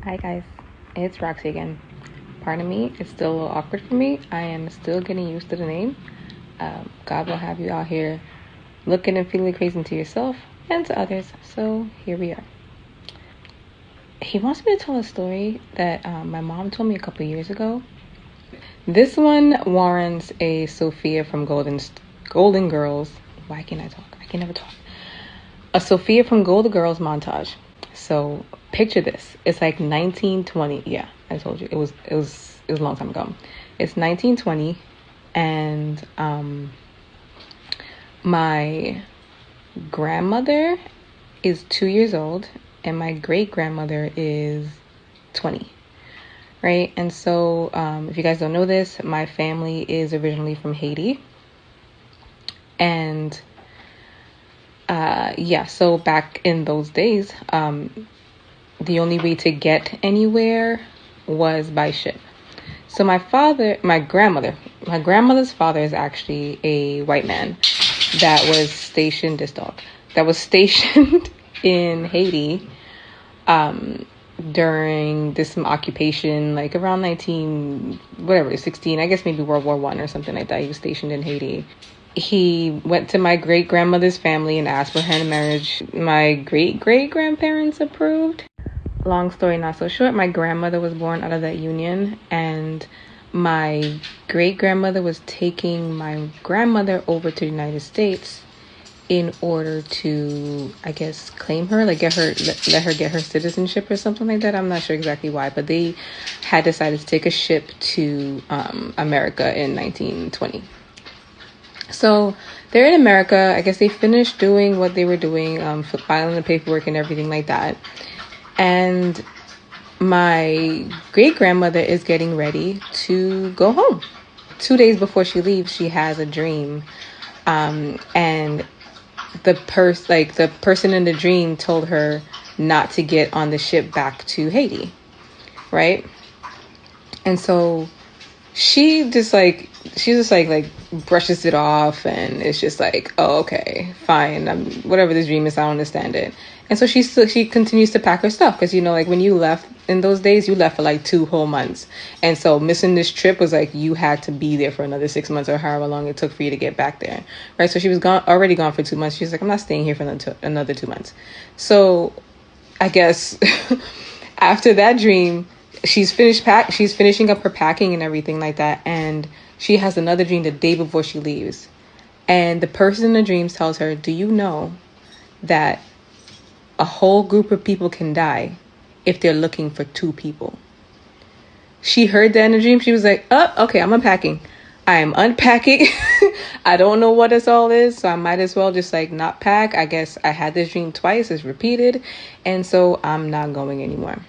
Hi guys, it's Roxy again. Pardon me, it's still a little awkward for me. I am still getting used to the name. God will have you out here looking and feeling crazy to yourself and to others. So here we are. He wants me to tell a story that my mom told me a couple years ago. This one warrants a Sophia from Golden Girls. Why can't I talk? I can never talk. A Sophia from Golden Girls montage. So picture this. It's like 1920. Yeah, I told you. It was a long time ago. It's 1920 and my grandmother is 2 years old and my great grandmother is 20. Right? And so if you guys don't know this, my family is originally from Haiti. And so back in those days, the only way to get anywhere was by ship. So my grandmother's father is actually a white man that was stationed in Haiti during this occupation, like around 16, I guess maybe World War I or something like that. He was stationed in Haiti. He went to my great grandmother's family and asked for hand in marriage. My great great grandparents approved. Long story not so short, my grandmother was born out of that union, and my great grandmother was taking my grandmother over to the United States in order to, I guess, claim her, like let her get her citizenship or something like that. I'm not sure exactly why, but they had decided to take a ship to America in 1920. So they're in America. I guess they finished doing what they were doing, filing the paperwork and everything like that. And my great grandmother is getting ready to go home. 2 days before she leaves, she has a dream. And the person in the dream told her not to get on the ship back to Haiti. Right? And so she just brushes it off, and it's just like, oh, okay, fine. Whatever this dream is, I don't understand it. And so she continues to pack her stuff, because like when you left in those days, you left for like 2 whole months, and so missing this trip was like you had to be there for another 6 months or however long it took for you to get back there, right? So she was already gone for 2 months. She's like, I'm not staying here for another 2 months. So I guess after that dream, she's finishing up her packing and everything like that, and she has another dream the day before she leaves. And the person in the dreams tells her, do you know that a whole group of people can die if they're looking for 2 people? She heard that in the dream. She was like, oh, okay, I'm unpacking. I am unpacking. I don't know what this all is, so I might as well just like not pack. I guess I had this dream twice. It's repeated. And so I'm not going anymore.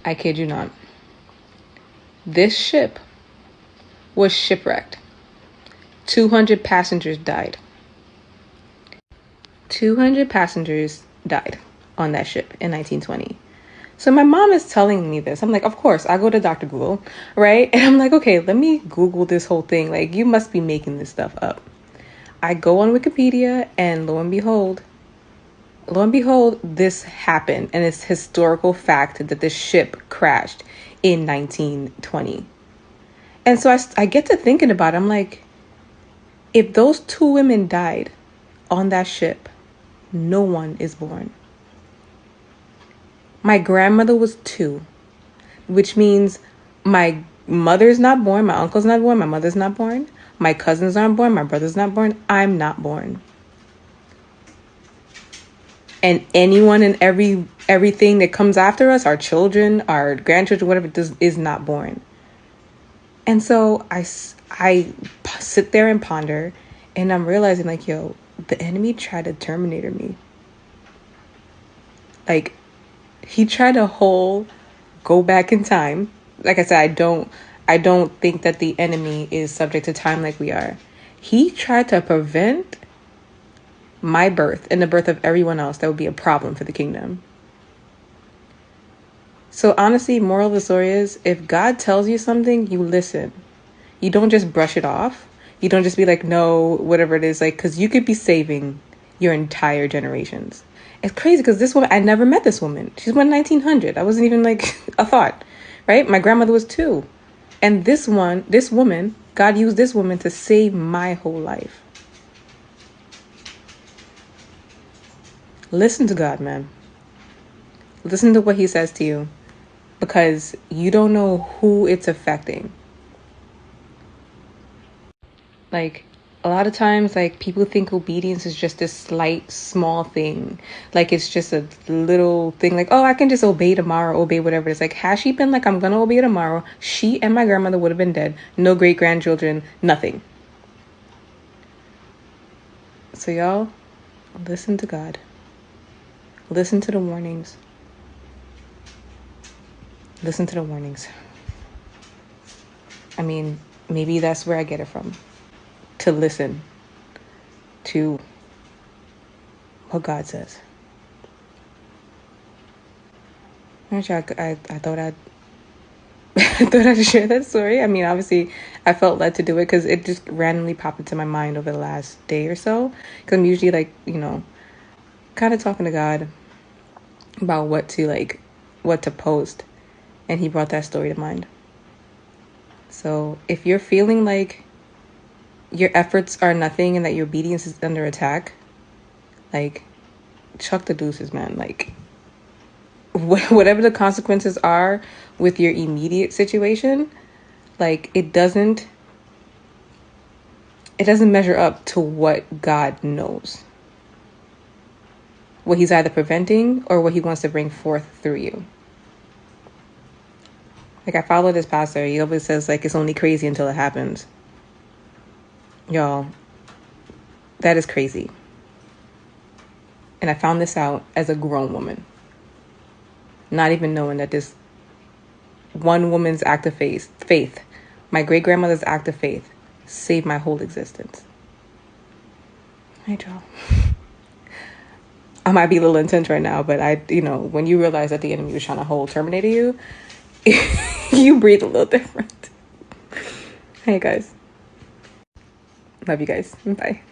I kid you not. This ship was shipwrecked. 200 passengers died. 200 passengers died on that ship in 1920. So my mom is telling me this. I'm like, of course, I go to Dr. Google, right? And I'm like, okay, let me Google this whole thing. Like, you must be making this stuff up. I go on Wikipedia, and lo and behold, this happened. And it's historical fact that the ship crashed in 1920. And so I get to thinking about it. I'm like, if those 2 women died on that ship, no one is born. My grandmother was 2, which means my mother's not born, my uncle's not born, my mother's not born, my cousins aren't born, my brother's not born, I'm not born. And anyone and everything that comes after us, our children, our grandchildren, whatever, is not born. And so I sit there and ponder, and I'm realizing like, yo, the enemy tried to terminate me. Like, he tried to go back in time. Like I said, I don't think that the enemy is subject to time like we are. He tried to prevent my birth and the birth of everyone else that would be a problem for the kingdom. So honestly, moral of the story is, if God tells you something, you listen. You don't just brush it off. You don't just be like, no, whatever it is, like, because you could be saving your entire generations. It's crazy because this woman, I never met this woman. She's born 1900. I wasn't even like a thought, right? My grandmother was 2. And this woman, God used this woman to save my whole life. Listen to God, man. Listen to what he says to you, because you don't know who it's affecting. Like, a lot of times, like, people think obedience is just this slight, small thing. Like, it's just a little thing. Like, oh, I can just obey tomorrow, obey whatever. It's like, had she been like, I'm going to obey tomorrow, she and my grandmother would have been dead. No great-grandchildren, nothing. So, y'all, listen to God. Listen to the warnings. Listen to the warnings. I mean, maybe that's where I get it from. To listen to what God says. Actually, I thought I'd I thought I'd share that story. I mean, obviously, I felt led to do it because it just randomly popped into my mind over the last day or so. Because I'm usually like, kind of talking to God about what to post, and he brought that story to mind. So if you're feeling like your efforts are nothing and that your obedience is under attack, like, chuck the deuces, man. Like, whatever the consequences are with your immediate situation, like, it doesn't measure up to what God knows, what he's either preventing or what he wants to bring forth through you. Like, I follow this pastor. He always says, like, it's only crazy until it happens. Y'all, that is crazy. And I found this out as a grown woman, not even knowing that this one woman's act of faith, my great-grandmother's act of faith, saved my whole existence. Hey, y'all. I might be a little intense right now, but when you realize that the enemy was trying to terminate you, you breathe a little different. Hey, guys. Love you guys. Bye.